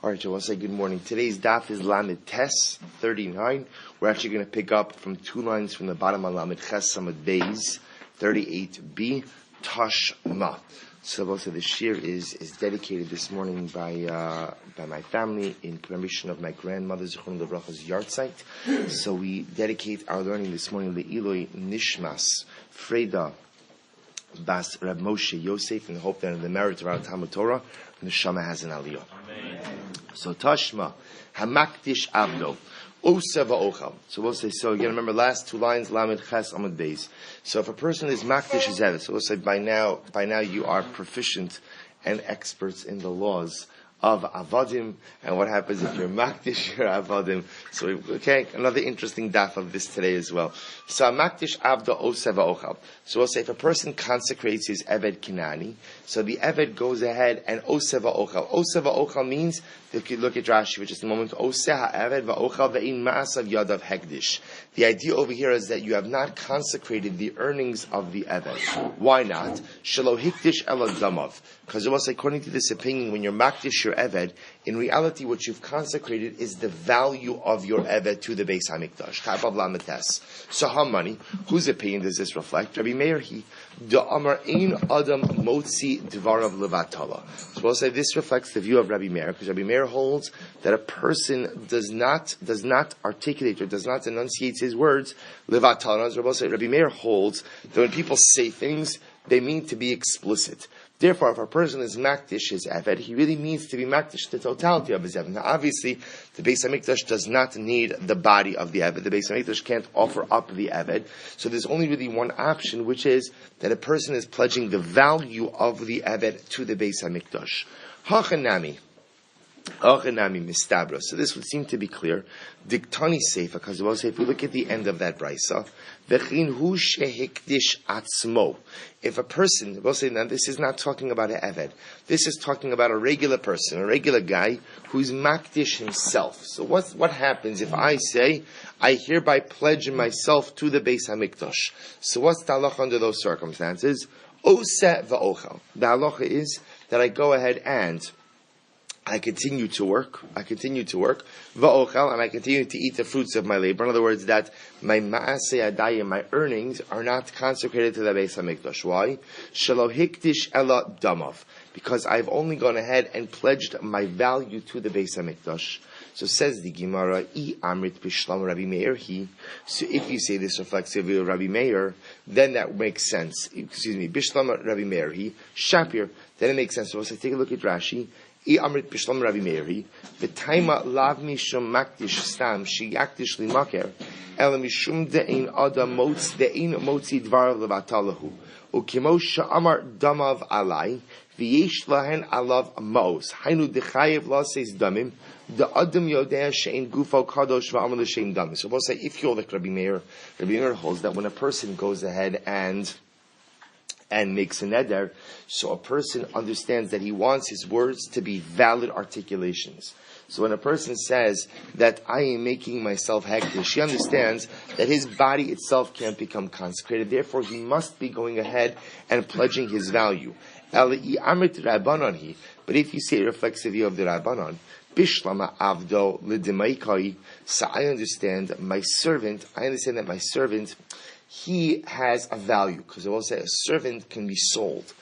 Alright, so I'll say good morning. Today's daf is Lamed Tes 39. We're actually going to pick up from 2 lines from the bottom on Lamed Ches Samad Beis 38b, Tashma. So also the shir is dedicated this morning by my family in commemoration of my grandmother Zichron Levracha's yahrzeit. So we dedicate our learning this morning to Eloi Nishmas Freda Bas Reb Moshe Yosef, in the hope that in the merit of our Talmud Torah, the Neshama has an aliyah. So Tashma, Hamakdish Avdo, Osa va'ochal. So we'll say, so again, remember last 2 lines, Lamed Ches Amud Beis. So if a person is Makdish Zevet, so we'll say by now you are proficient and experts in the laws of Avadim, and what happens if you're Makdish, you're Avadim. So, okay, another interesting daf of this today as well. So, Makdish Avda Osa va'ochal. So we'll say if a person consecrates his Eved Kinani, so the Eved goes ahead and Osa va'ochal. Osa va'ochal means, if you look at Rashi for just a moment, Osa ha'eved va'ochal ve'in ma'asav yadav hekdish. The idea over here is that you have not consecrated the earnings of the Eved. Why not? Shelo hikdish ela damav. Because it was according to this opinion, when you're Makdish your Eved, in reality what you've consecrated is the value of your Eved to the Beis HaMikdash. Chabav Lamates. So how many? Whose opinion does this reflect? Rabbi Meir, he da amar ein adam motzi dvarav levatala. So we'll say this reflects the view of Rabbi Meir, because Rabbi Meir holds that a person does not articulate or does not enunciate his words levatala. As Rabbi Meir holds that when people say things, they mean to be explicit. Therefore, if a person is makdish his Eved, he really means to be makdish the totality of his Eved. Now, obviously, the Beis HaMikdash does not need the body of the Eved. The Beis HaMikdash can't offer up the Eved. So there's only really one option, which is that a person is pledging the value of the Eved to the Beis HaMikdash. Hachanami mistabra. So this would seem to be clear. Diktani seifa, because we'll say if we look at the end of that brisa, v'chin hu shehikdish atzmo. If a person, we'll say now this is not talking about an eved. This is talking about a regular person, a regular guy who's makdish himself. So what happens if I say I hereby pledge myself to the Beis HaMikdash? So what's the halacha under those circumstances? Oseh va'ochel. The halacha is that I go ahead and I continue to work, va'ochel, and I continue to eat the fruits of my labor. In other words, that my ma'aseh adayim, my earnings, are not consecrated to the Beis HaMikdash. Why? Shelo hikdish ela damav. Because I've only gone ahead and pledged my value to the Beis HaMikdash. So says the Gemara, I amrit bishlam Rabbi Meir he. So if you say this reflects the view of Rabbi Meir, then that makes sense. Bishlam Rabbi Meir he, Shapir, then it makes sense. So take a look at Rashi. I amrit bishlam Rabbi Meiri, v'taima lav mishum makdish stam sheyakdish limaker, ela mishum de'in adam motzi dvar levatalahu, ukimo sha'amar damav alai, v'yesh lahen alav maos, hainu dechayev laseis damim, the adam yodeh she'in gufo kadosh v'amar l'shein damim. So we'll say, if you're like Rabbi Meir holds that when a person goes ahead and makes a neder, so a person understands that he wants his words to be valid articulations. So when a person says that I am making myself hektish, he understands that his body itself can't become consecrated. Therefore, he must be going ahead and pledging his value. But if you say it reflects the view of the Rabbanon, Bishlama avdo l'demaikai, so I understand that my servant, he has a value, because I will say a servant can be sold.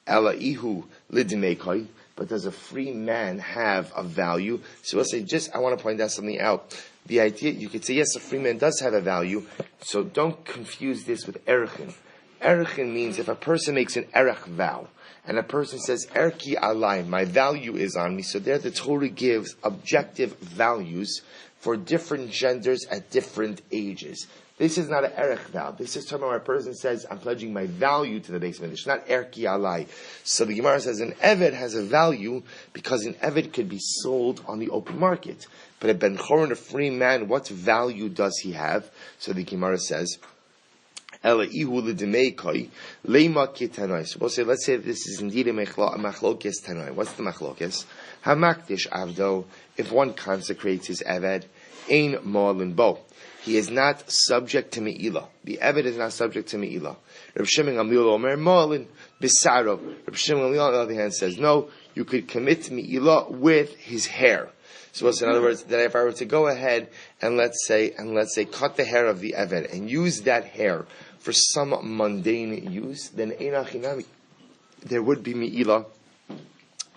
Ela ihu lidimekoi, but does a free man have a value? So we'll say, I want to point out something out. The idea, you could say, yes, a free man does have a value, so don't confuse this with erechin. Erechin means if a person makes an erech vow, and a person says, erki alai, my value is on me, so there the Torah gives objective values for different genders at different ages. This is not an erech vow. This is talking about where a person says, I'm pledging my value to the Beis HaMikdash, not erki alai. So the Gemara says an Eved has a value because an Eved could be sold on the open market. But a Ben Choron, a free man, what value does he have? So the Gemara says, Ela ihu l'demeikoi leima kitanoi. So we'll say, let's say this is indeed a machlokes tanoi. What's the machlokes? Hamakdish avdo, if one consecrates his Eved, ein mo'alin bo. he is not subject to Me'ilah. The Eved is not subject to Me'ilah. Reb Shimon Gamliel Omer Mo'alin Bisaro. Reb Shimon Gamliel on the other hand says, no, you could commit Me'ilah with his hair. So in other words, that if I were to go ahead and let's say cut the hair of the Eved and use that hair for some mundane use, then Eina Chinami, there would be Me'ilah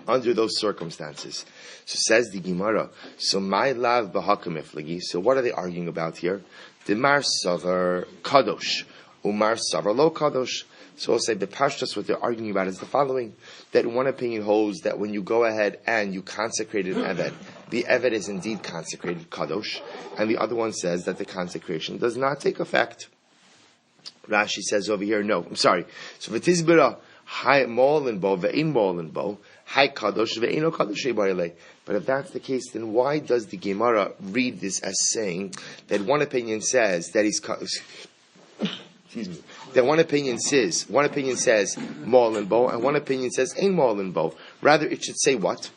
under those circumstances. So says the Gemara, so my lav b'hakam iflagi. So what are they arguing about here? Demar savar kadosh, umar savar lo kadosh. So we'll say the pashtus, what they're arguing about is the following: that one opinion holds that when you go ahead and you consecrate an eved, the eved is indeed consecrated kadosh, and the other one says that the consecration does not take effect. Rashi says over here, no, I'm sorry. So v'tizbira hay mo'alin bo ve'in mo'alin bo. But if that's the case, then why does the Gemara read this as saying that one opinion says that he's excuse me, that one opinion says Maul and Bo, and one opinion says ain't Maul and Bo. Rather, it should say what?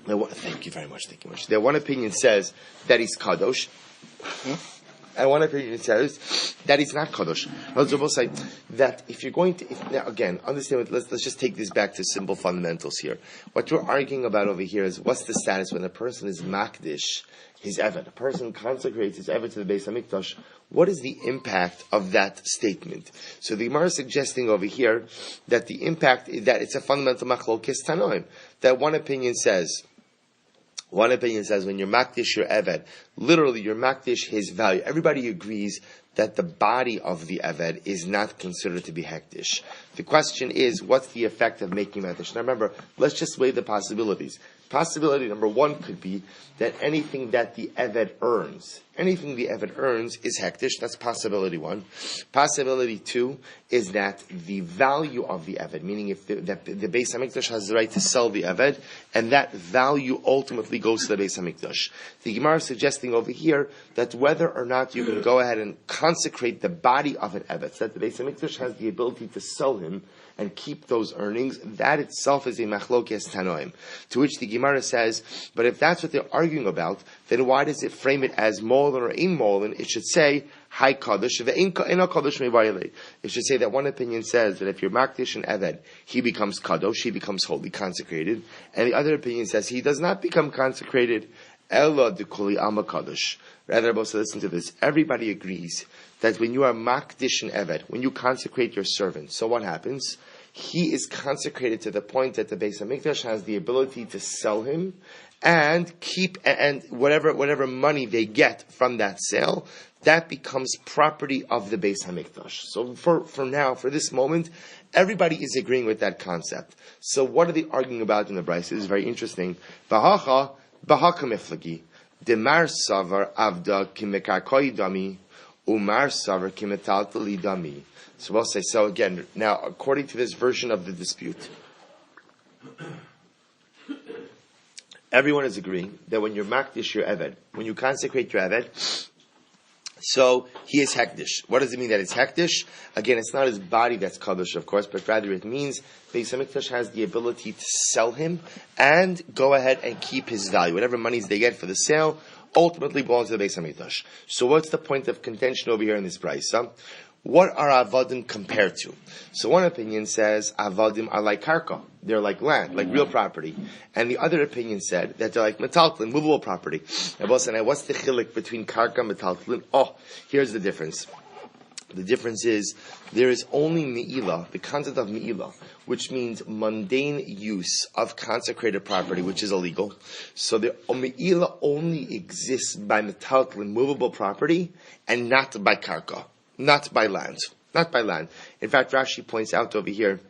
Thank you very much. That one opinion says that he's Kadosh. And one opinion says that it's not Kadosh. They'll both say that if you're going to, now again, understand, let's just take this back to simple fundamentals here. What we're arguing about over here is what's the status when a person is Makdish, his Eved. A person consecrates his Eved to the Beis HaMikdash. What is the impact of that statement? So the Gemara is suggesting over here that the impact is that it's a fundamental machlokes tanoim. That one opinion says when you're makdish your eved, literally you're makdish his value. Everybody agrees that the body of the eved is not considered to be hektish. The question is, what's the effect of making hektish? Now remember, let's just weigh the possibilities. Possibility number one could be that anything that the eved earns is hektish. That's possibility one. Possibility two is that the value of the eved, meaning if the Beis HaMikdash has the right to sell the eved, and that value ultimately goes to the Beis HaMikdash. The Gemara is suggesting over here that whether or not you can go ahead and consecrate the body of an eved, so that the Beis HaMikdash has the ability to sell him and keep those earnings, that itself is a machlokes tanoim. To which the Gemara says, but if that's what they're arguing about, then why does it frame it as molin or in molin? It should say hay kadosh ve'in kadosh mevarele. It should say that one opinion says that if you're makdish and eved, he becomes kadosh, he becomes holy, consecrated, and the other opinion says he does not become consecrated. Ella dekuli alma kadosh. Rather, listen to this. Everybody agrees that when you are makdish and eved, when you consecrate your servant, so what happens? He is consecrated to the point that the Beis HaMikdash has the ability to sell him and keep, and whatever money they get from that sale, that becomes property of the Beis HaMikdash. So for now, for this moment, everybody is agreeing with that concept. So what are they arguing about in the Brisa? This is very interesting. Bahacha miflagi. Demar savar avda kimekarkoi dami. Umar savar kimetaltali dami. So we'll say, so again, now according to this version of the dispute, everyone is agreeing that when you're makdish your eved, when you consecrate your eved, so he is hektish. What does it mean that it's hektish? Again, it's not his body that's kadosh, of course, but rather it means Beis HaMikdash has the ability to sell him and go ahead and keep his value. Whatever monies they get for the sale ultimately belongs to the Beis HaMikdash. So what's the point of contention over here in this price? What are avadim compared to? So one opinion says avadim are like karka. They're like land, like real property. And the other opinion said that they're like metaltlin, movable property. And what's the chilik between karka and metaltlin? Oh, here's the difference. The difference is there is only me'ilah, the concept of me'ilah, which means mundane use of consecrated property, which is illegal. So the me'ilah only exists by metaltlin, movable property, and not by karka. Not by land. In fact, Rashi points out over here,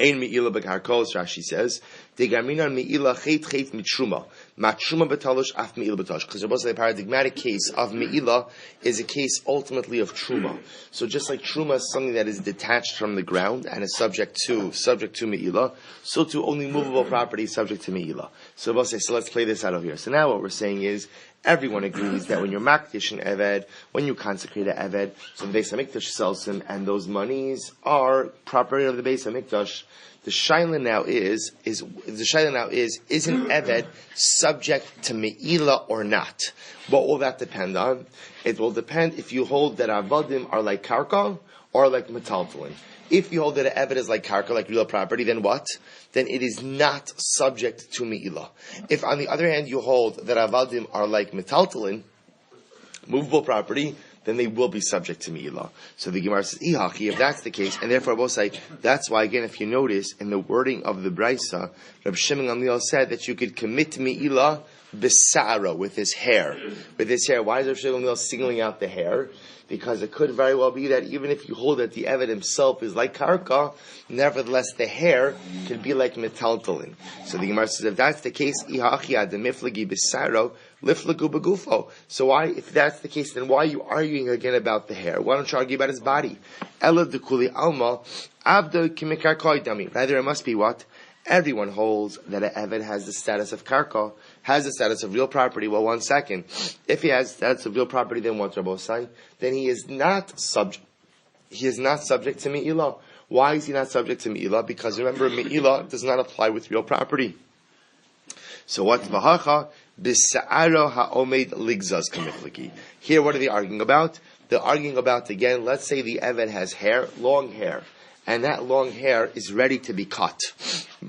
Ein me'ilah b'karkos, Rashi says, Degarminan me'ilah chet mitruma. Matruma betalosh af me'ilah betosh. Because the paradigmatic case of me'ilah is a case ultimately of truma. So just like truma is something that is detached from the ground and is subject to me'ilah, so too only movable property is subject to me'ilah. So let's play this out over here. So now what we're saying is, everyone agrees that when you're makdish an eved, when you consecrate an eved, so the Beis HaMikdash sells him, and those monies are property of the Beis HaMikdash. The shaila now is an eved subject to me'ila or not? What will that depend on? It will depend if you hold that avadim are like karka or like metaltalin. If you hold that an eved is like karka, like real property, then what? Then it is not subject to me'ila. If on the other hand you hold that avadim are like metaltalin, movable property, then they will be subject to Me'ilah. So the Gemara says, Ihaki, if that's the case, and therefore I will say, that's why again, if you notice, in the wording of the Braisa, Reb Shimon Gamliel said that you could commit Me'ilah besara, with his hair. With his hair. Why is Reb Shimon Gamliel singling out the hair? Because it could very well be that even if you hold that the Eved himself is like karka, nevertheless the hair can be like metaltalin. So the Gemara says, if that's the case, Ihaki ad miflagi besaro, liflagu begufo. So why, if that's the case, then why are you arguing again about the hair? Why don't you argue about his body? Ella dekuli alma, abdo kimikar koidami. Rather, it must be what? Everyone holds that an Eved has the status of karka, has the status of real property. Well, 1 second. If he has the status of real property, then what's Rabbi say? Then he is not subject. He is not subject to Me'ilah. Why is he not subject to Me'ilah? Because remember, Me'ilah does not apply with real property. So what? V'hacha b'sa'aro ha'omed ligzaz kamifliki. Here, what are they arguing about? They're arguing about, again, let's say the Eved has hair, long hair, and that long hair is ready to be cut.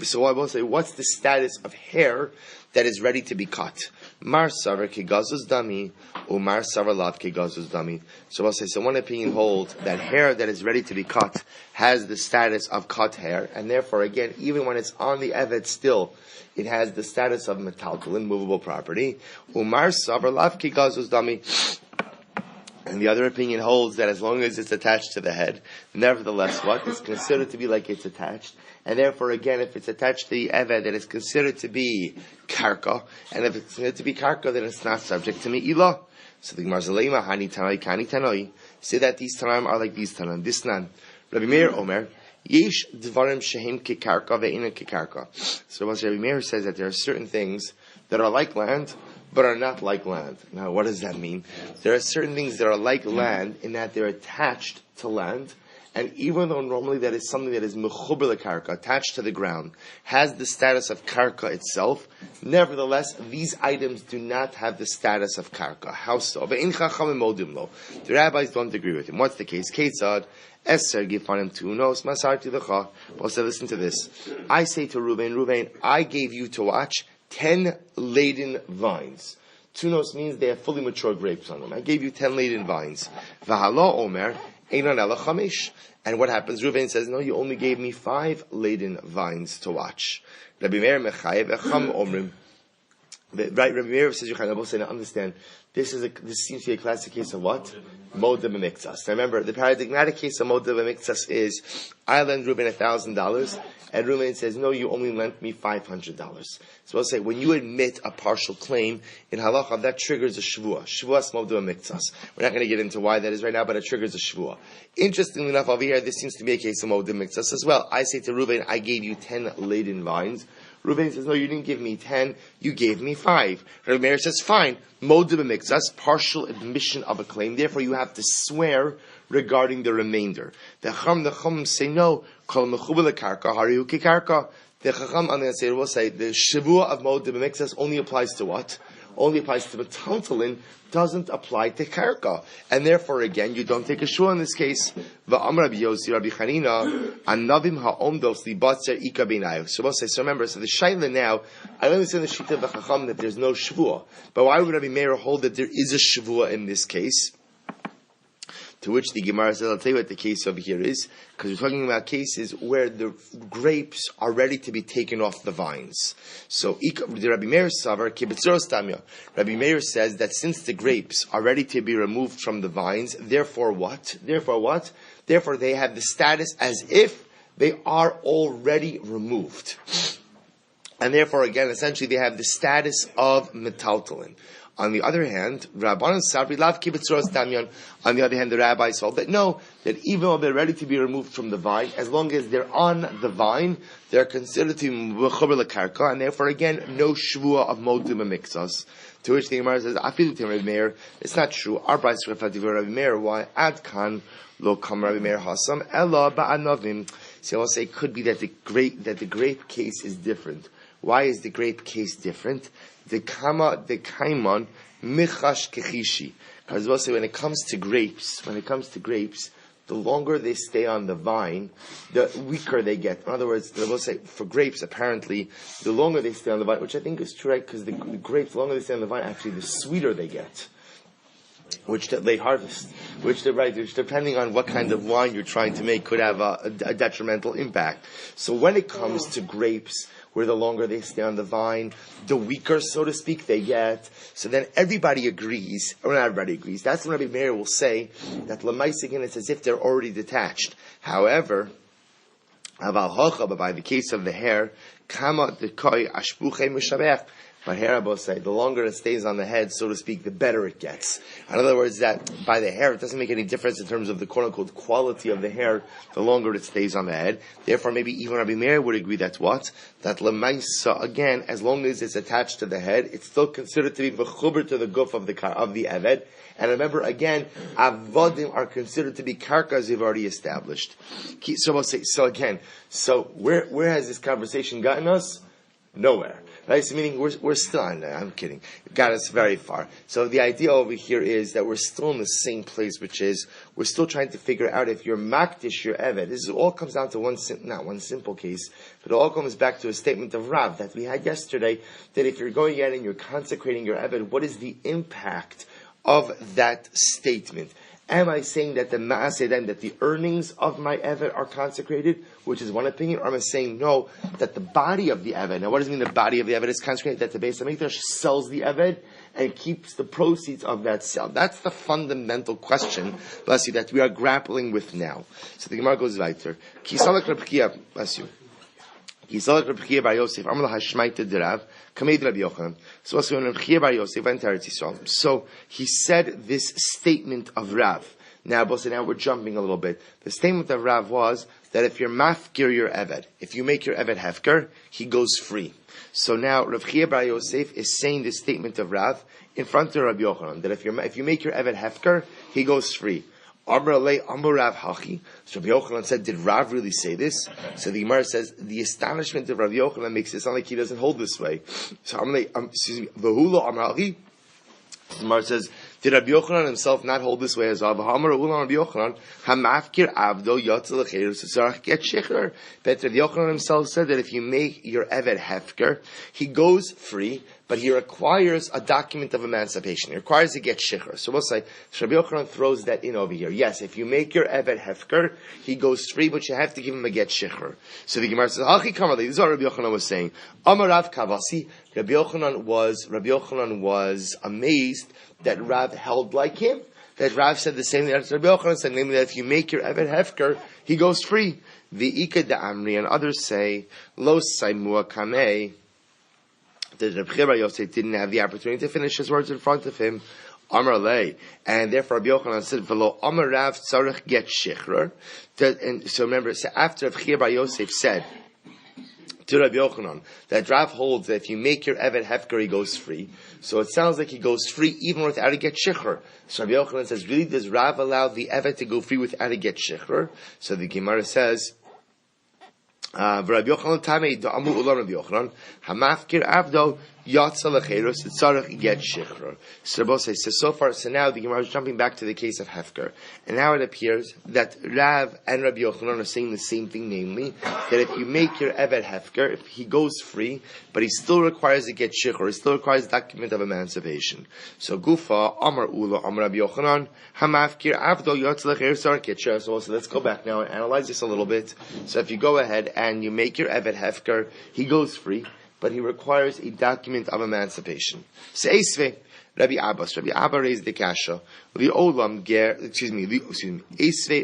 So I will say, what's the status of hair that is ready to be cut? Mar savar kegazuz dami, or mar savar lav kegazuz dami. So I'll say, so one opinion holds that hair that is ready to be cut has the status of cut hair, and therefore, again, even when it's on the Eved still, it has the status of metaltalin, movable property. Umar savar lav kegazuz dami. And the other opinion holds that as long as it's attached to the head, nevertheless, what? It's considered to be like it's attached. And therefore, again, if it's attached to the Eved, then it's considered to be karka. And if it's considered to be karka, then it's not subject to Me'ilah. So the Gemara Zaleima, Hani Tanoi, Kani Tanoi, say that these Tanaim are like these Tanaim. This Nan. Rabbi Meir Omer, Yesh Dvarim Shehem Kekarka Ve'ina Kekarka. So Rabbi Meir says that there are certain things that are like land, but are not like land. Now, what does that mean? There are certain things that are like land in that they're attached to land, and even though normally that is something that is mechuber karka, attached to the ground, has the status of karka itself, nevertheless, these items do not have the status of karka. How so? The rabbis don't agree with him. What's the case? Ketzad, Eser gifanim tunos, masarti lecha. Also, listen to this. I say to Reuven, I gave you to watch 10 laden vines. Tunos means they have fully mature grapes on them. I gave you 10 laden vines. V'hala omer, einon ela chamish. And what happens? Reuven says, no, you only gave me 5 laden vines to watch. Rabbi Meir mechayev echam omrim. Right, Rabbi Meir says, Yochanan, both say, now understand, this seems to be a classic case of what? Modeh b'miktsas. Now remember, the paradigmatic case of modeh b'miktsas is, I lend Reuben $1,000, and Reuben says, no, you only lent me $500. So I'll say, when you admit a partial claim, in halacha, that triggers a shvuah. Shvuah modeh b'miktsas. We're not going to get into why that is right now, but it triggers a shvuah. Interestingly enough, over here, this seems to be a case of modeh b'miktsas as well. I say to Reuben, I gave you 10 laden vines. Reuben says, no, you didn't give me 10, you gave me 5. Rabbi Meir says, fine, modeh b'miktsas, partial admission of a claim, therefore you have to swear regarding the remainder. The Chacham say, no, kol mechubel karka, harihu kikarka. The Chacham on the other will say, the shavua of modeh b'miktsas only applies to what? Only applies to metaltalin, doesn't apply to karka. And therefore, again, you don't take a shua in this case. V'am Rabbi Yossi, Rabbi Chanina, anavim ha'omdos libatzer ika b'inayu. So we'll say, so remember, so the shaila now, I understand the shita of the Chacham that there's no shvua. But why would Rabbi Meir hold that there is a shvua in this case? To which the Gemara says, I'll tell you what the case over here is, because we're talking about cases where the grapes are ready to be taken off the vines. So, Rabbi Meir Rabbi Meir says that since the grapes are ready to be removed from the vines, therefore what? Therefore they have the status as if they are already removed. And therefore, again, essentially they have the status of metaltalin. On the other hand, Rabbanan Sabri Lav Kibbutz Damyan. On the other hand, the rabbis hold that no, that even though they're ready to be removed from the vine, as long as they're on the vine, they're considered to be mechuber lekarka, and therefore again, no shvua of modeh b'miktsas. To which the Gemara says, "Afilu to Rabbi Meir, it's not true. Our brayos reflective of Rabbi Meir. Why? Ad kan lo kam Rabbi Meir hasam ella ba'anavim." So I'll say it could be that the grape case is different. Why is the grape case different? The kaimon michash kechishi. Because we'll say when it comes to grapes, the longer they stay on the vine, the weaker they get. In other words, we'll say for grapes, apparently, the longer they stay on the vine, which I think is true, right? Because the grapes, the longer they stay on the vine, actually, the sweeter they get. Which they harvest, which depending on what kind of wine you're trying to make, could have a detrimental impact. So when it comes to grapes, where the longer they stay on the vine, the weaker, so to speak, they get. So then everybody agrees, or not everybody agrees. That's when Rabbi Meir will say that l'maisikin, it's as if they're already detached. However, aval hocha, but by the case of the hair, kama dekoi ashpuche mishabech. But Harabo say the longer it stays on the head, so to speak, the better it gets. In other words, that by the hair, it doesn't make any difference in terms of the quote-unquote quality of the hair, the longer it stays on the head. Therefore, maybe even Rabbi Meir would agree that's what? That lemaisa, again, as long as it's attached to the head, it's still considered to be v'chuber to the guf of the Eved. And remember, again, avodim are considered to be karkas you've already established. So we'll say, so where has this conversation gotten us? Nowhere. Right? So meaning we're still on there. I'm kidding. It got us very far. So the idea over here is that we're still in the same place, which is we're still trying to figure out if you're makdish, your eved. This all comes down to not one simple case, but it all comes back to a statement of Rav that we had yesterday, that if you're going in and you're consecrating your eved, what is the impact of that statement? Am I saying that the ma'aseh then, that the earnings of my eved are consecrated, which is one opinion, or am I saying no, that the body of the eved, now what does it mean the body of the eved is consecrated? That the Beis HaMikdash sells the eved and keeps the proceeds of that sale. That's the fundamental question, bless you, that we are grappling with now. So the Gemara goes weiter. Kisalak Reb Chiya, bless you. Kisalak Reb Chiya bar Yosef, Amar Hashmaita Derav, Kameid Rabbi Yochanan. So also when Reb Chiya bar Yosef went to Eretz Yisrael, so he said this statement of Rav. Now we're jumping a little bit. The statement of Rav was that if you're mafkir your eved, if you make your eved hefker, he goes free. So now Reb Chiya bar Yosef is saying this statement of Rav in front of Rabbi Yochanan, that if you make your eved hefker, he goes free. Amar Rav Hachi. So Rabbi Yochanan said, did Rav really say this? So the Gemara says, the astonishment of Rabbi Yochanan makes it sound like he doesn't hold this way. So V'hula Amar Hachi. The Gemara says, did Rabbi Yochanan himself not hold this way as well? But Rabbi Yochanan himself said that if you make your eved hefker, he goes free, but he requires a document of emancipation. He requires to get shikhr. So we'll say, Rabbi Yochanan throws that in over here. Yes, if you make your eved hefker, he goes free, but you have to give him a get shikhr. So the Gemara says, this is what Rabbi Yochanan was saying. Amarav Kavasi. Rabbi Yochanan was amazed that Rav held like him. That Rav said the same thing as Rabbi Yochanan said, namely that if you make your eved hefker, he goes free. The Ika da Amri, and others say, Lo Saimua Kameh, that Rabbi Chiya bar Yosef didn't have the opportunity to finish his words in front of him. Amar lei, and therefore Rabbi Yochanan said, "V'lo Amar Rav tzarich get shichrer." And so remember, so after Rabbi Chiya bar Yosef said to Rabbi Yochanan that Rav holds that if you make your eved hefker, he goes free. So it sounds like he goes free even without a get shikhr. So Rabbi Yochanan says, really, does Rav allow the eved to go free without a get shikhr? So the Gemara says, Rabbi Yochanan Tamei Da'amu Ulam Rabbi Yochanan Hamafkir Avdo Yatsa Lecheros Tzarech Get Shikhr. So far, so now the Gemara is jumping back to the case of Hefker, and now it appears that Rav and Rabbi Yochanan are saying the same thing, namely that if you make your Eved Hefker, if he goes free, but he still requires to get Shikhr, he still requires document of emancipation. So Gufa Amar Ula Amar Rabbi Yochanan Hamafkir Avdo Yatsa Lecheros Tzarech Get Shikhr. So let's go back now and analyze this a little bit. So if you go ahead and you make your Eved Hefker, he goes free, but he requires a document of emancipation. Seisve, Rabbi Abbas. Rabbi Abba raised the kasha. Esve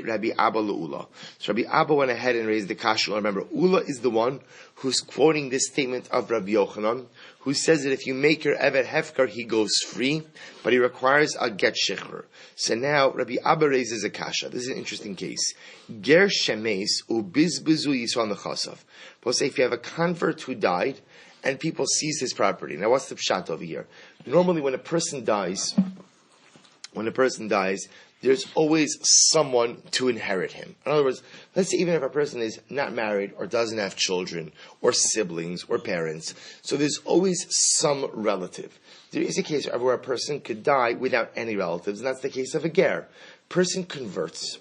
Rabbi Abba le'ula. So Rabbi Abba went ahead and raised the kasha. Remember, Ula is the one who's quoting this statement of Rabbi Yochanan, who says that if you make your Eved Hefker, he goes free, but he requires a get shikhr. So now Rabbi Abba raises a kasha. This is an interesting case. Ger shemes ubizbizu yisrael nechasav. We'll say if you have a convert who died, and people seize his property. Now, what's the pshat over here? Normally, when a person dies, there's always someone to inherit him. In other words, let's say even if a person is not married or doesn't have children or siblings or parents, so there's always some relative. There is a case where a person could die without any relatives, and that's the case of a ger. Person converts,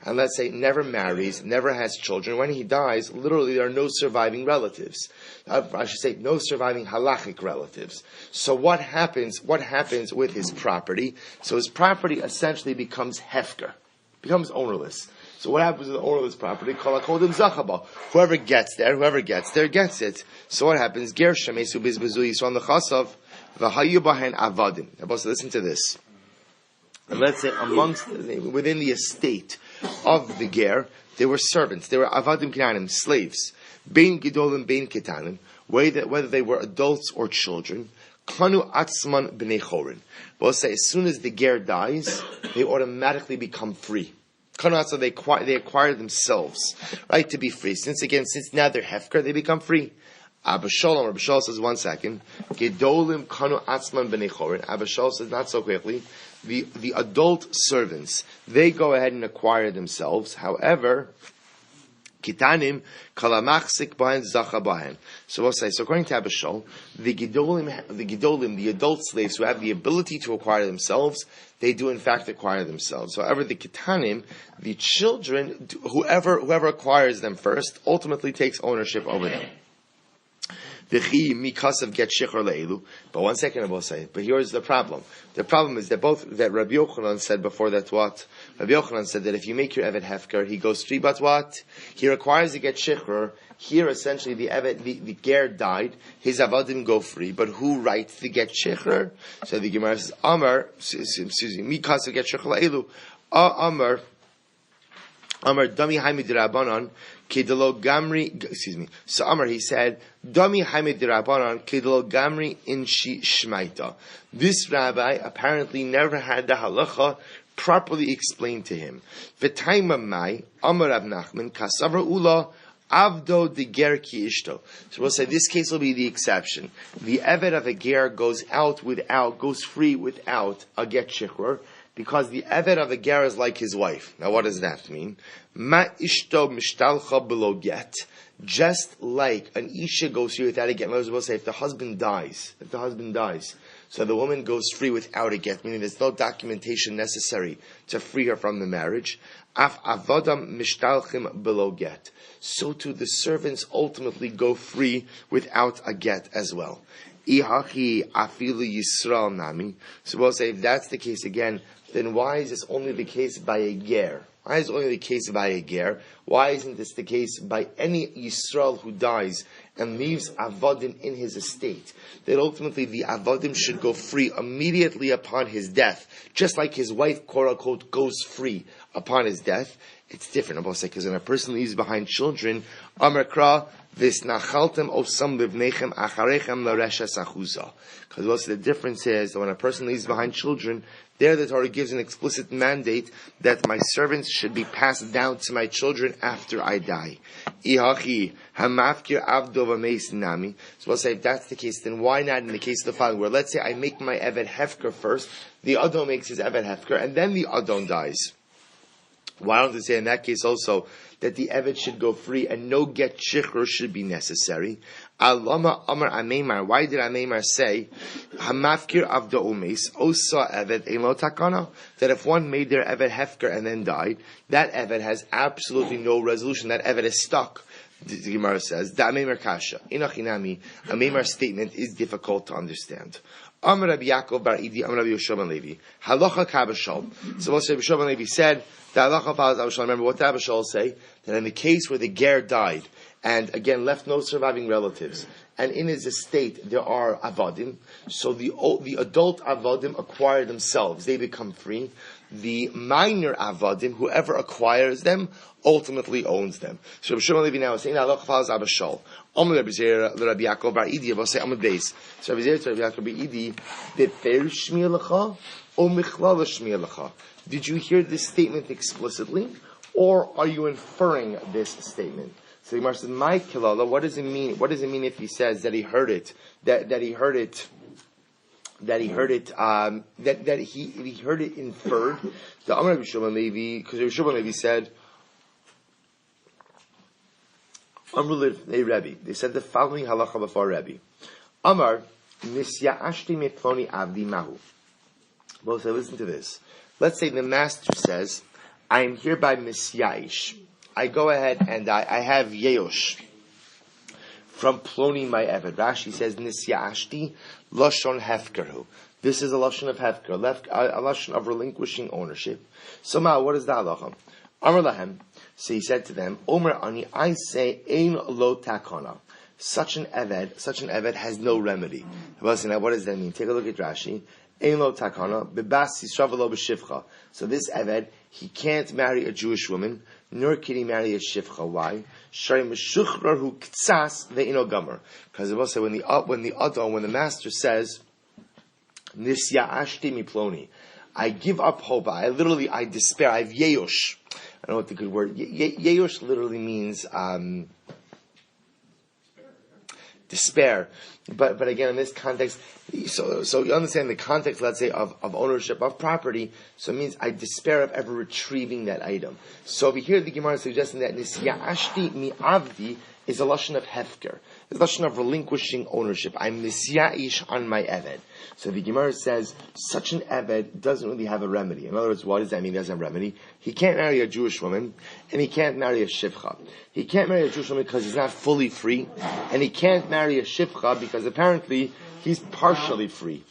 and let's say never marries, never has children. When he dies, literally there are no surviving relatives. I should say no surviving halachic relatives. So what happens with his property? So his property essentially becomes hefker, becomes ownerless. So what happens with the ownerless property? Whoever gets there gets it. So what happens? Ger shemesu bizbezu yisrael nechasav v'hayu bahen avadim. Now, listen to this. And let's say within the estate of the ger, there were servants, there were avadim kinanim, slaves, bein gidolim, bein ketanim, whether they were adults or children, kanu atzman b'nei chorin. We'll say as soon as the ger dies, they automatically become free. Kanu atzman, they acquire themselves, right, to be free. Since now they're hefker, they become free. Abba Shalom says, 1 second, Gedolim kanu atzman b'nei chorin. Abba Shalom says, not so quickly, the adult servants, they go ahead and acquire themselves. However, Kitanim kalamachsik bahen zacha bahen. So we'll say, so according to Abba Shalom, the Gedolim, the adult slaves who have the ability to acquire themselves, they do in fact acquire themselves. However, the Kitanim, the children, whoever acquires them first, ultimately takes ownership over them. But 1 second, I will say. But here's the problem. The problem is that Rabbi Yochanan said before that what? Rabbi Yochanan said that if you make your Evet Hefker, he goes free, but what? He requires to get Shechrer. Here, essentially, the ger died, his avadim go free, but who writes the get Shechrer? So the Gemara says, Amar, Mikas of get Shechrer Elu, Amar, Dami Haimid Rabbanan, Kedelo Gamri, So Amar, he said, Dami Haimid Rabbanan, Kedelo Gamri Inshi Shmaita. This rabbi apparently never had the halacha properly explained to him. V'taima mai, Amar Rav Nachman, Kasavra Ula, Avdo de ger ki ishto. So we'll say this case will be the exception. The evet of a ger goes free without a get shechur, because the evet of a ger is like his wife. Now what does that mean? Ma ishto mishtalcha below get. Just like an isha goes free without a get. We'll say if the husband dies, so the woman goes free without a get, meaning there's no documentation necessary to free her from the marriage. Af avodam mishtalchim below get. So too the servants ultimately go free without a get as well. Ihachi afilu Yisrael nami. So we'll say if that's the case again, then why is this only the case by a ger? Why is it only the case by a ger? Why isn't this the case by any Yisrael who dies and leaves avodim in his estate? That ultimately the avodim should go free immediately upon his death, just like his wife, quote unquote, goes free upon his death. It's different, because when a person leaves behind children, Amar Kra, Visnachaltem osam livnechem acharechem lareshes achuza. Because also the difference is that when a person leaves behind children, there the Torah gives an explicit mandate that my servants should be passed down to my children after I die. Ihachi hamafkir avdo v'meis nami. So we'll say if that's the case, then why not in the case of the following, where let's say I make my Evet Hefker first, the Adon makes his Evet Hefker, and then the Adon dies. Why don't they say in that case also that the Evet should go free and no get shichr should be necessary? Alama Amar Ameimar. Why did Ameimar say Hamafkir Avda Umes Osa Evet Elo Takana? That if one made their Evet Hefker and then died, that Evet has absolutely no resolution. That Evet is stuck. The Gemara says Da Ameimar Kasha Inachinami. Ameimar's statement is difficult to understand. Amar Rabbi Yaakov Bar Idi Amar Rabbi Yoshua ben Levi Halacha Kabashal. So what Rabbi Yoshua ben Levi said. The halacha follows Abba Shalom. Remember what did Abba Shalom say? That in the case where the ger died, and again left no surviving relatives, and in his estate there are avadim, so the adult avadim acquire themselves; they become free. The minor avadim, whoever acquires them, ultimately owns them. So Rabbi Shimon Levi now is saying halacha follows Abba Shalom. Amar Rabbi Zera Rabbi Yaakov Bar Idi. I will say Amar Beis. So Rabbi Zera to Rabbi Yaakov Bar Idi. Befer shmiya lecha or michlal shmiya lecha. Did you hear this statement explicitly, or are you inferring this statement? So the Gemara says, "My kilala, what does it mean? What does it mean if he says that he heard it? That he heard it that he heard it, that he heard it inferred. The Amar Rabbi Shimon Levi, because Rabbi Shimon Levi said, they said the following halacha before Rebbe. Amar, Nisya Ashti Meploni Avdi Mahu. Well, so listen to this. Let's say the master says, I am hereby misyaish. I go ahead and I have yeosh from Ploni my Eved. Rashi says, Nisya Ashti Lashon Hefkerhu. This is a Lashon of Hefker, a Lashon of relinquishing ownership. So now, what is the halacha? Amar Lahem. So he said to them, Omer Ani, I say, Ein lo takona. Such an Eved has no remedy. Well, so now what does that mean? Take a look at Rashi. Ein lo takana, bebas yisrav lo b'shivcha. So this Eved, he can't marry a Jewish woman, nor can he marry a shivcha. Why? Shari meshuchrar hu ktsas ve'ino gomer. Because it will say when the master says, Nisya ashti miploni, I give up hope. I despair. I have yeosh. I don't know what the good word. Yeosh literally means despair. But again, in this context, so you understand the context, let's say, of ownership of property, so it means I despair of ever retrieving that item. So over here, the Gemara is suggesting that Nisya Ashti Mi Avdi is a lashon of hefker. It's a lashon of relinquishing ownership. I'm nisyaish on my Eved. So the Gemara says, such an Eved doesn't really have a remedy. In other words, what does that mean? He doesn't have a remedy. He can't marry a Jewish woman, and he can't marry a shivcha. He can't marry a Jewish woman because he's not fully free, and he can't marry a shivcha because apparently he's partially free.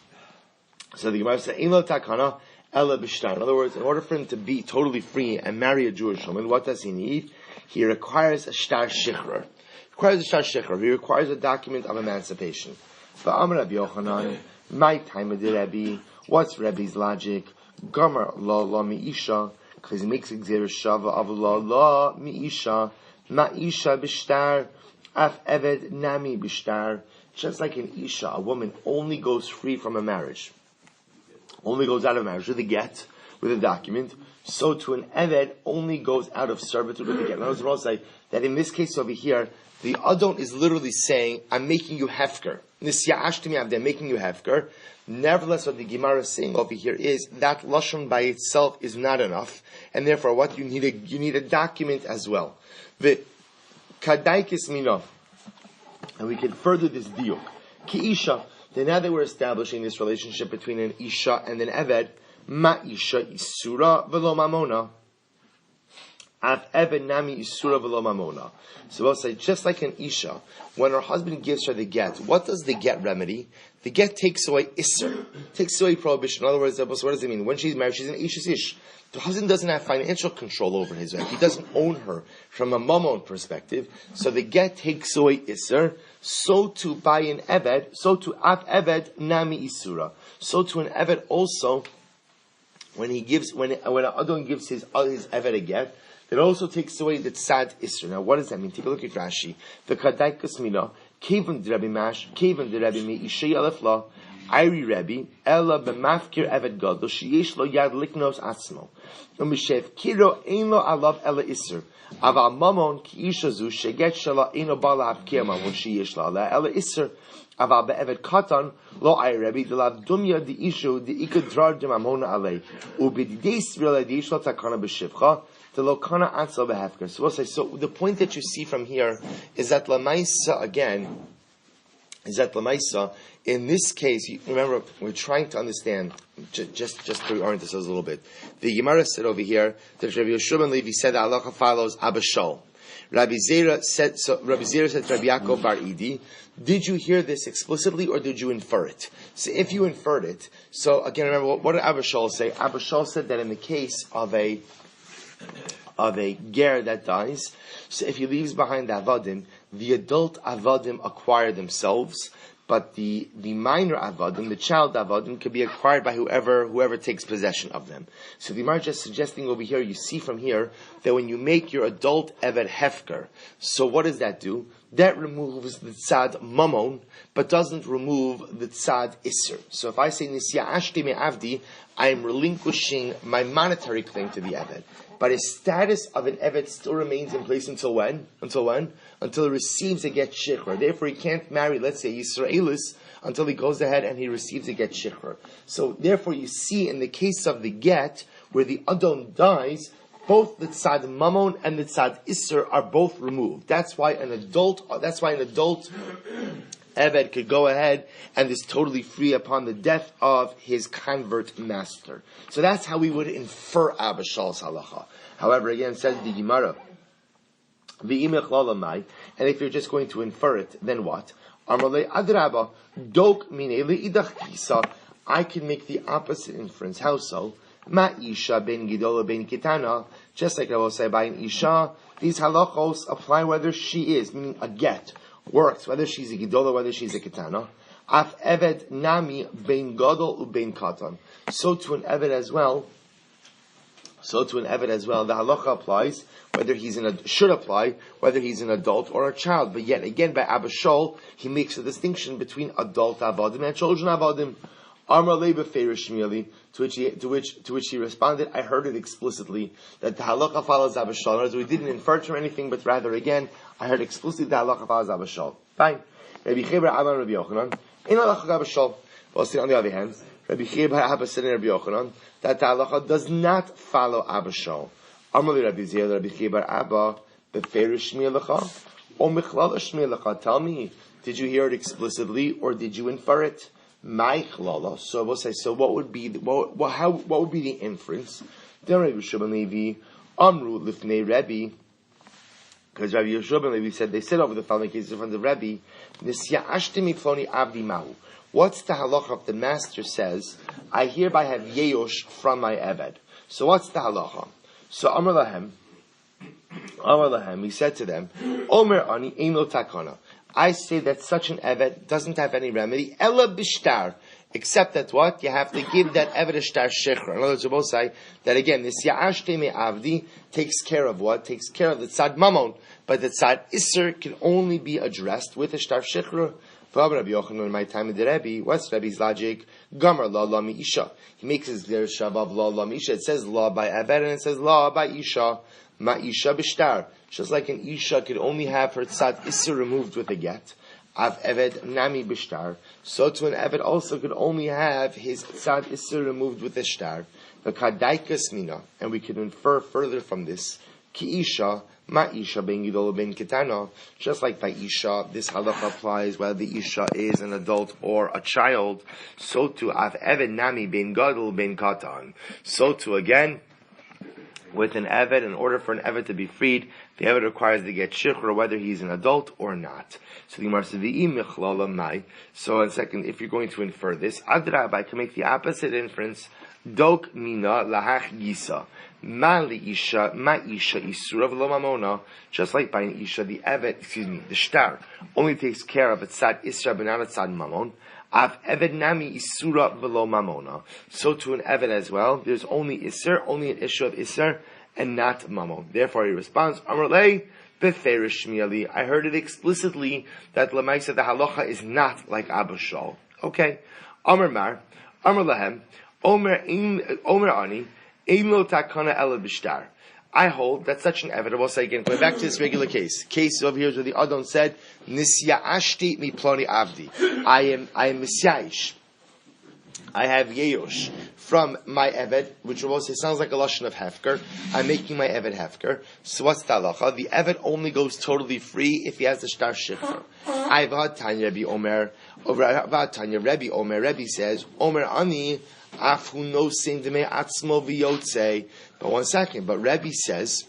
So the Gemara says, Ein lo takana ela b'shtar. In other words, in order for him to be totally free and marry a Jewish woman, what does he need? He requires a shtar shichrer. He requires a document of emancipation. But Amar Rabbi Yochanan, my time of the Rebbe, what's Rebbe's logic? Gomer la mi isha, because he makes exer shava of la mi isha, ma isha b'shtar, af eved nami b'shtar. Just like an isha, a woman only goes free from a marriage, only goes out of marriage with a get, with a document. So to an eved only goes out of servitude with a get. And I was going to say that in this case over here, the Adon is literally saying, I'm making you hefker. Nisya ashtimi avdeh, I'm making you hefker. Nevertheless, what the Gemara is saying over here is that lashon by itself is not enough, and therefore, what you need a document as well. The kadaikis mino, and we can further this diuk. Ki isha. Then now that we're establishing this relationship between an isha and an eved, ma isha isura velo mamona. Af eved nami isura velo mamona. So we'll say, just like an isha, when her husband gives her the get, what does the get remedy? The get takes away isser, takes away prohibition. In other words, what does it mean? When she's married, she's an isha's ish. The husband doesn't have financial control over his wife. He doesn't own her from a mammon perspective. So the get takes away isser. So to by an eved, so to af eved nami isura. So to an eved also, when an adon gives his eved a get, it also takes away the tzad isra. Now, what does that mean? Take a look at Rashi. The kadaikas mina, kevan de Rabbi Mash, kevan de Rabbi me ishay alefla, Iri Rabbi, ella b'mafkir eved gadol, sheyesh lo yad liknos atzmo. U'mishev kiro ein lo alav ella isr. Aval mamon ki isha zu, sheget shala eino bala hafkir mamon, sheyesh lo ala ella isr. Aval be'eved katan, lo Iri Rabbi, de lav dumya di ishu, di ikadrar de mamona alei. U'bididei srila di ishla takana b'shivcha, the lokana ansel behefker. So we'll say, so the point that you see from here is that lamaisa again, in this case, you remember, we're trying to understand, just to orient this a little bit. The Gemara said over here that Rabbi Yeshua ben Levi said that halacha follows Abba Shol. Rabbi Zera said to Rabbi Yaakov Bar Idi, did you hear this explicitly or did you infer it? So if you inferred it, so again, remember, what did Abba Shol say? Abba Shol said that in the case of a ger that dies, so if he leaves behind the avadim, the adult avadim acquire themselves, but the minor avadim, the child avadim, could be acquired by whoever takes possession of them. So the Gemara just suggesting over here, you see from here, that when you make your adult eved hefker, so what does that do? That removes the tzad mamon, but doesn't remove the tzad isser. So if I say nisya ashti me avdi, I am relinquishing my monetary claim to the eved. But his status of an eved still remains in place until when? Until he receives a get shikra. Therefore, he can't marry, let's say, Yisraelis, until he goes ahead and he receives a get shikhr. So therefore you see in the case of the get, where the adon dies, both the tzad mamon and the tzad isser are both removed. That's why an adult Eved could go ahead and is totally free upon the death of his convert master. So that's how we would infer Abba Shal's halacha. However, again, says the Gemara, and if you're just going to infer it, then what? I can make the opposite inference. How so? Ma isha ben gidola ben kitana. Just like I will say by an isha, these halachos apply whether she is, meaning a get, works, whether she's a gidola, whether she's a kitana. Af eved nami ben gadol u ben katan. So to an eved as well, the halacha applies whether should apply whether he's an adult or a child. But yet again, by Abba Shol, he makes a distinction between adult avodim and children avodim. Amar le beferish shmili, to which he responded, I heard it explicitly that the halacha follows Abba Shol. In other words, we didn't infer it from anything, but rather again, I heard explicitly the halacha follows Abba Shol. Fine. Rabbi Cheber Amar Rabbi Yochanan, in halacha Abba Shol. Well, see, on the other hand, Rabbi Cheber Abba said in Rabbi Yochanan that the halacha does not follow Abba Shol. Amar le Rabbi Ziyad Rabbi Cheber Abba beferish shmilecha or michlala shmilecha. Tell me, did you hear it explicitly or did you infer it? Ma'ichlala. So we'll say. So what would be what would be the inference? Then Rabbi Yeshua ben Levi Amru lifnei Rebbe, because Rabbi Yeshua ben Levi said they said over the following cases in front of Rebbe, Nisya ashtimi ploni avdi mahu. What's the halacha if the master says, I hereby have yeyosh from my eved? So what's the halacha? So Amar lahem, he said to them, Omer ani ein lo takana. I say that such an eved doesn't have any remedy, ella bishtar, except that what? You have to give that eved a shtar shechra. In other words, we both say that again, this ya'ashte me avdi takes care of what? Takes care of the tzad mamon, but the tzad isser can only be addressed with a shtar shechra. Rabbi Yochanan, in my time in the Rebbe, what's Rebbe's logic? Gomer la la mi isha. He makes his there shavav la la mi isha. It says la by eved and it says la by isha. Ma isha bishtar. Just like an isha could only have her tzad isser removed with a get. Av eved nami bishtar. So to an eved also could only have his tzad isser removed with a shtar. The kadaikas mina. And we can infer further from this. Ki isha. Ma isha ben gidol ben kitana. Just like by isha, this halacha applies whether the isha is an adult or a child. So to av eved nami ben gadol ben katan. So to again, with an eved, in order for an eved to be freed, the eved requires to get shikhr, whether he's an adult or not. So the Gemara says, "V'im mai." So in second, if you're going to infer this, adrab, I can make the opposite inference. Dok mina lahach gisa. Ma isha isura v'lo mamona. Just like by an isha, the eved, the shtar, only takes care of a tzad isra, but not a tzad mamon. Av eved nami isura v'lo mamona. So to an eved as well, there's only isser, only an issue of isser, and not mamon. Therefore he responds, Amar lei beferish shmiali. I heard it explicitly that lemaisa the halacha is not like Abba Shol. Okay. Amar mar, Amar lahem, Omer ani, ein lo takana ela bishtar. I hold that such an eved, we'll say again, going back to this regular case over here where the Adon said, Nisya ashti mi ploni avdi. I am misyayish. I have yeyosh from my eved, which will say sounds like a lashon of hefker. I'm making my eved hefker. So what's the halacha? The eved only goes totally free if he has the shtar shikhr. I've had Tanya Rebbe Omer. Rebbe Omer. Rebbe says, Omer ani afu no sim deme atzmo v'yotze. But one second. But Rebbe says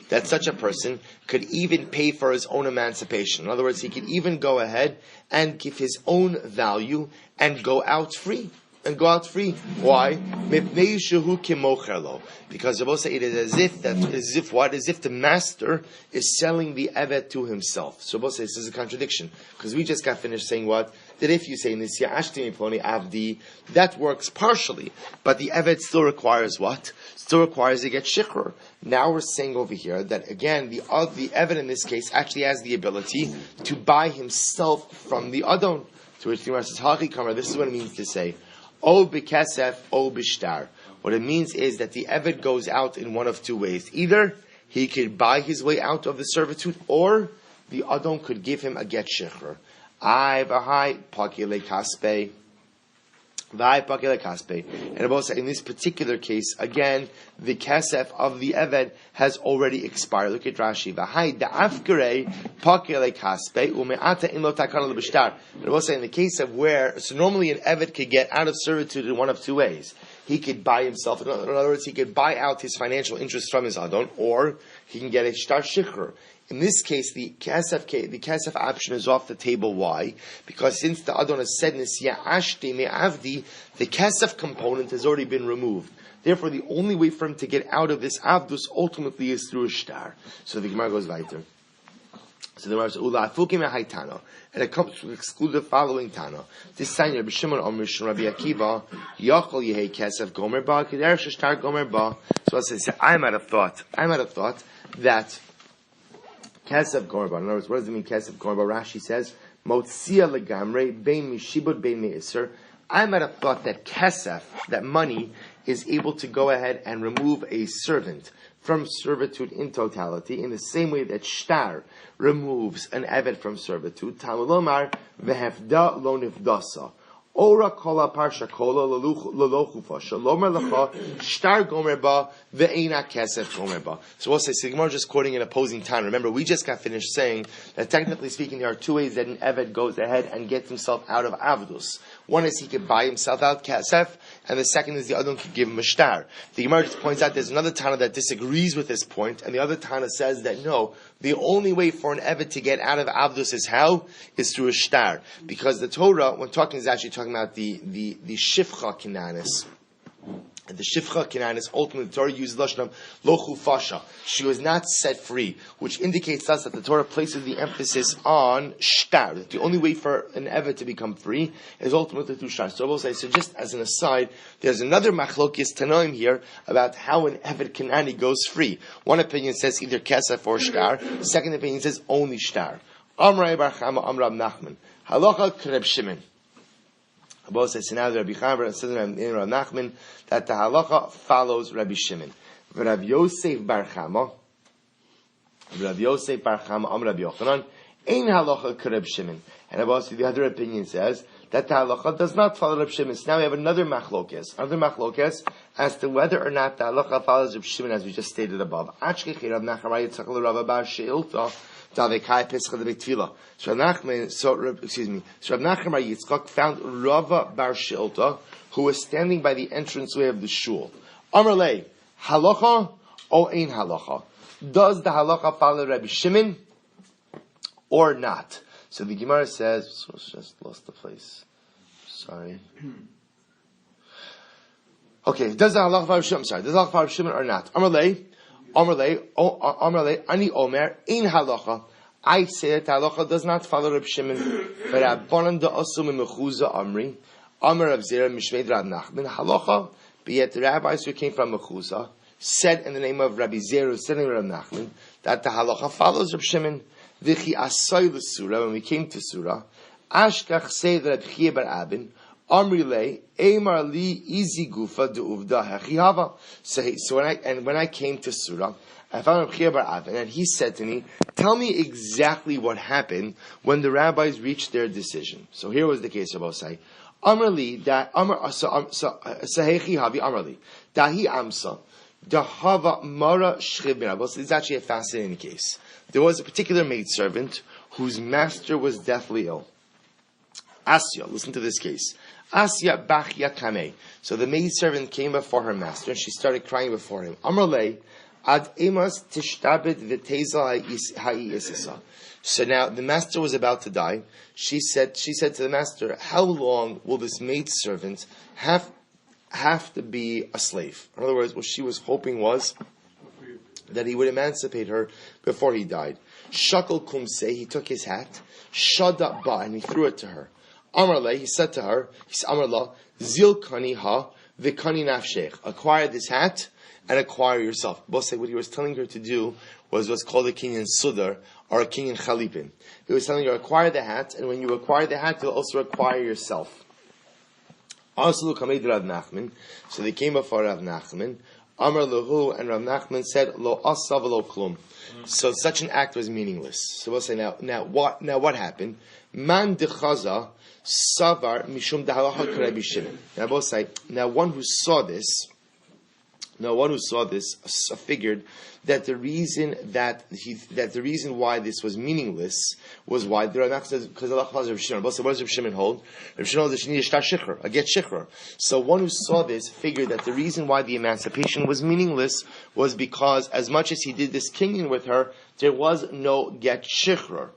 that such a person could even pay for his own emancipation. In other words, he could even go ahead and give his own value and go out free. Why? Because the say it is as if the master is selling the eved to himself. So both say this is a contradiction because we just got finished saying what? That if you say Nisya Ashti Ploni Avdi, that works partially, but the eved still requires what? Still requires to get shikhr. Now we're saying over here that again the eved in this case actually has the ability to buy himself from the adon. To which the Gemara says, Hachi Kamar, this is what it means to say, O b'kesef, O b'shtar. What it means is that the eved goes out in one of two ways. Either he could buy his way out of the servitude, or the adon could give him a get shikhr. I v'hai pakile kaspe. And in this particular case, again, the kesef of the eved has already expired. Look at Rashi. And also in the case of where, so normally an eved could get out of servitude in one of two ways. He could buy himself, in other words, he could buy out his financial interest from his adon, or he can get a shtar shikhr. In this case, the kesef option is off the table. Why? Because since the adon has said nisya ashti me'avdi, the kesef component has already been removed. Therefore, the only way for him to get out of this avdus ultimately is through a shtar. So the Gemara goes weiter. So the Gemara says, "Ula afukim haitano," and it comes to exclude the following tana. This sign Rabbi Shimon Omer Shon Rabbi Akiva Yachol Yehei Kesef Gomer Ba Keder Shtar Gomer Ba. So I might have thought that Kesef Gomer Ba. In other words, what does it mean Kesef Gomer Ba? Rashi says Motzia Legamre Bein Mishibud Bein Meiser. I might have thought that Kesef, that money, is able to go ahead and remove a servant from servitude in totality, in the same way that shtar removes an eved from servitude. Talmud vehefda lo nifdasa. Ora kola parsha kola lolochufa. Shalom lecha shtar gomer ba ve'ena kesef gomer ba. So we'll say, Sigmar just quoting an opposing time. Remember, we just got finished saying that technically speaking, there are two ways that an eved goes ahead and gets himself out of avdus. One is he could buy himself out kesef, and the second is the other one could give him a shtar. The Gemara just points out there's another Tana that disagrees with this point, and the other Tana says that no, the only way for an eved to get out of avdus is how? Is through a shtar. Because the Torah, when talking, is actually talking about the shifcha kinanis. And the shifcha kinanis, ultimately the Torah uses the lashon of lo chufasha. She was not set free, which indicates to us that the Torah places the emphasis on shtar. That the only way for an eved to become free is ultimately through shtar. So we'll say, so just as an aside, there's another machlokis tanoim here about how an eved kanani goes free. One opinion says either kesef or shtar. Second opinion says only shtar. Amrei bar Chama Amrav Nachman halacha k'Reb Shimon. Abba says, so now the Rabbi Chaim says in Rav Nachman that the halacha follows Rabbi Shimon. Rav Yosef bar Chama Amar Rabbi Yochanan ein halacha k'Reb Shimon. And Abba says the other opinion says that the halacha does not follow Reb Shimon. So now we have another machlokes as to whether or not the halacha follows Reb Shimon, as we just stated above. Achkechi Rav Nachman yitzchak l'Rav bar sheilta. So Rav Nachman bar Yitzchak found Rava bar Shilta, who was standing by the entranceway of the shul. Amar lei, halacha or ein halacha? Does the halacha follow Rabbi Shimon or not? So the Gemara says, so just lost the place. Sorry. Okay, does the halacha follow Shimon? Sorry, does the halacha follow Shimon or not? Amar lei, ani omer ein halacha. I say that halacha does not follow Reb Shimon, but Rabbanan da'asum mechuza amri, Amar Rav Zera mishmeid Rav Nachman halacha. But yet the rabbis who came from mechuza said in the name of Rabbi Zera, who said in Rav Nachman, that the halacha follows Reb Shimon. V'chi asay l'sura, when we came to surah, ashkach say that Reb Chia bar Abin. Amri le, Eimar li izi gufa de'uvda hechihava. So when I came to surah, I found Reb Chia bar Avin, and he said to me, tell me exactly what happened when the rabbis reached their decision. So here was the case of Osai. Amar li, sahechi havi amar li, dahi amsa, dahava mara shchiv bin Abbas. This is actually a fascinating case. There was a particular maidservant whose master was deathly ill. Asya, listen to this case. Asya bachya kameh. So the maidservant came before her master, and she started crying before him. Amar le, ad emas tishtabed v'teza ha'isisa. So now the master was about to die. She said to the master, how long will this maidservant have to be a slave? In other words, what she was hoping was that he would emancipate her before he died. Shakal kumse, he took his hat, shada ba, and he threw it to her. Amarle, he said to her, Amarla, zil kani ha, v'kani nafshech. Acquire this hat and acquire yourself. Both say what he was telling her to do was what's called a king in Sudar, or a king in Chalipin. He was telling her, acquire the hat, and when you acquire the hat, you'll also acquire yourself. Also, Rav Nachman. So they came before Rav Nachman. Amar Lahu, and Rav Nachman said, Lo asa v'lo klum. So such an act was meaningless. So we'll say now what happened? Man dechaza savar mishum dahalacha k'Rabbi Shimon. Now both say, one who saw this figured that the reason why this was meaningless was why the Rav Nachman says because Allah calls Rav Shimon. Both say, what does Rav Shimon hold? Rav Shimon holds that she needed a get shikhr. So one who saw this figured that the reason why the emancipation was meaningless was because as much as he did this kinyan with her, there was no get shikhr.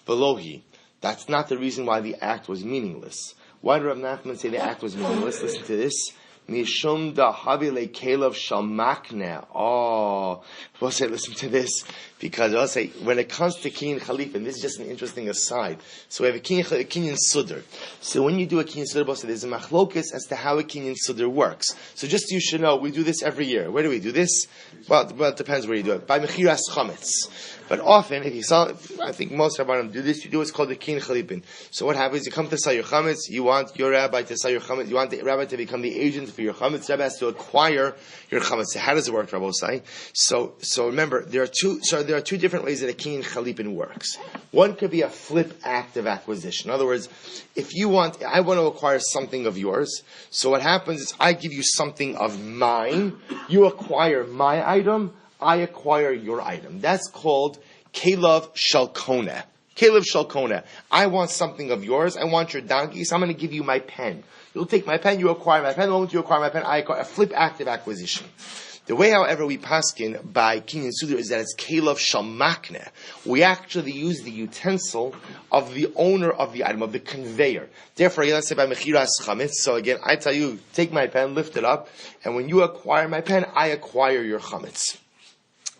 Velohi. That's not the reason why the act was meaningless. Why did Rav Nachman say the act was meaningless? Listen to this. Mishum da habile kelev shamakne. We'll say, listen to this, because I'll say, when it comes to kinyan chalif, and this is just an interesting aside. So we have a kinyan sudr. So when you do a kinyan sudr, we'll say there's a machlokus as to how a kinyan sudr works. So just so you should know, we do this every year. Where do we do this? Well, it depends where you do it. By mechiras chametz. But often, if you saw, I think most rabbanim do this, you do what's called the kinyan chalipin. So what happens? You come to sell your chametz, you want your rabbi to sell your chametz, you want the rabbi to become the agent for your chametz, the rabbi has to acquire your chametz. So how does it work, Rabbi Osai? So remember, there are two different ways that a kinyan chalipin works. One could be a flip act of acquisition. In other words, I want to acquire something of yours, so what happens is I give you something of mine, you acquire my item, I acquire your item. That's called Kelev Shalkona. Kelev Shalkona. I want something of yours. I want your donkey, so I'm going to give you my pen. You'll take my pen, you acquire my pen. The moment you acquire my pen, I acquire a flip active acquisition. The way, however, we paskin by kinyan sudr is that it's Kelev Shalmakne. We actually use the utensil of the owner of the item, of the conveyor. Therefore, let's say by mechiras chametz. So again, I tell you, take my pen, lift it up, and when you acquire my pen, I acquire your chametz.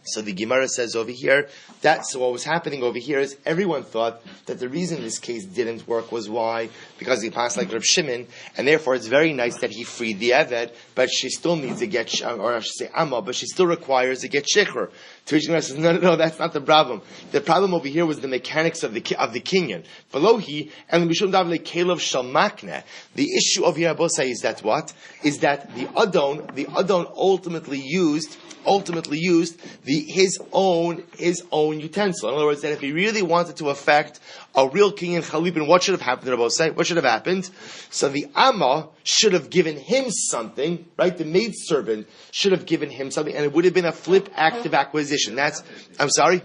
So the Gemara says over here, so what was happening over here is everyone thought that the reason this case didn't work was why? Because he passed like Reb Shimon, and therefore it's very nice that he freed the Eved, but she still needs to get, or I should say Amma, but she still requires to get Shikhr. To which Gemara says, no, that's not the problem. The problem over here was the mechanics of the kinyan. Velohi, and the Mishum Davle Kelev Shalmakne. The issue over here, Abosai, is that what? Is that the Adon ultimately used his own utensil. In other words, that if he really wanted to affect a real kinyan chalipin, what should have happened? What should have happened? So the Amma should have given him something, right? The maidservant should have given him something, and it would have been a flip active acquisition. I'm sorry?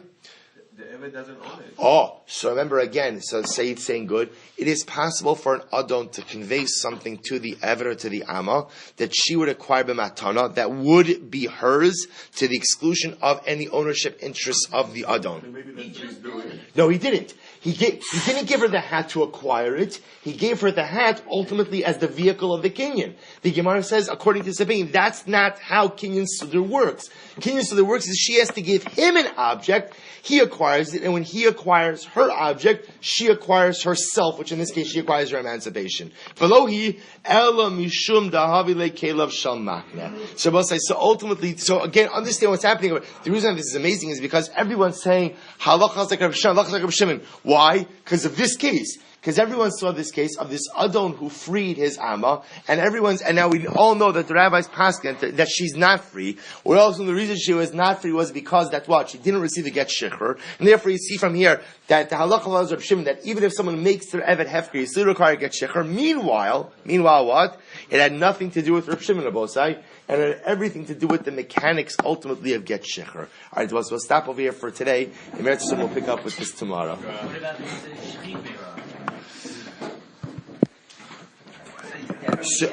The Eved doesn't own it. So remember again, so Sayyid's saying good. It is possible for an Adon to convey something to the Eved or to the Amma that she would acquire b'matana that would be hers to the exclusion of any ownership interests of the Adon. Maybe that's what he's doing. No, he didn't. He didn't give her the hat to acquire it. He gave her the hat ultimately as the vehicle of the kinyan. The Gemara says, according to Sabine, that's not how kinyan sudr works. Kinyan sudr works is she has to give him an object, he acquires it, and when he acquires her object, she acquires herself, which in this case she acquires her emancipation. Velohi ela mishum dahavile kelev shalmakne. So ultimately, again, understand what's happening. The reason this is amazing is because everyone's saying halachas like Reb Shimon, halachas like Reb Shimon. Why? Because of this case. Because everyone saw this case of this Adon who freed his Amma, and now we all know that the rabbis passed that she's not free. Or also the reason she was not free was because that what? She didn't receive a get shikhr. And therefore you see from here that the halacha of Reb Shimon, that even if someone makes their Evet Hefker, you still require a get shikhr. Meanwhile what? It had nothing to do with Reb Shimon Abosai, and it had everything to do with the mechanics ultimately of get shikhr. Alright, so we'll stop over here for today. And we'll pick up with this tomorrow. What about this shechit? So,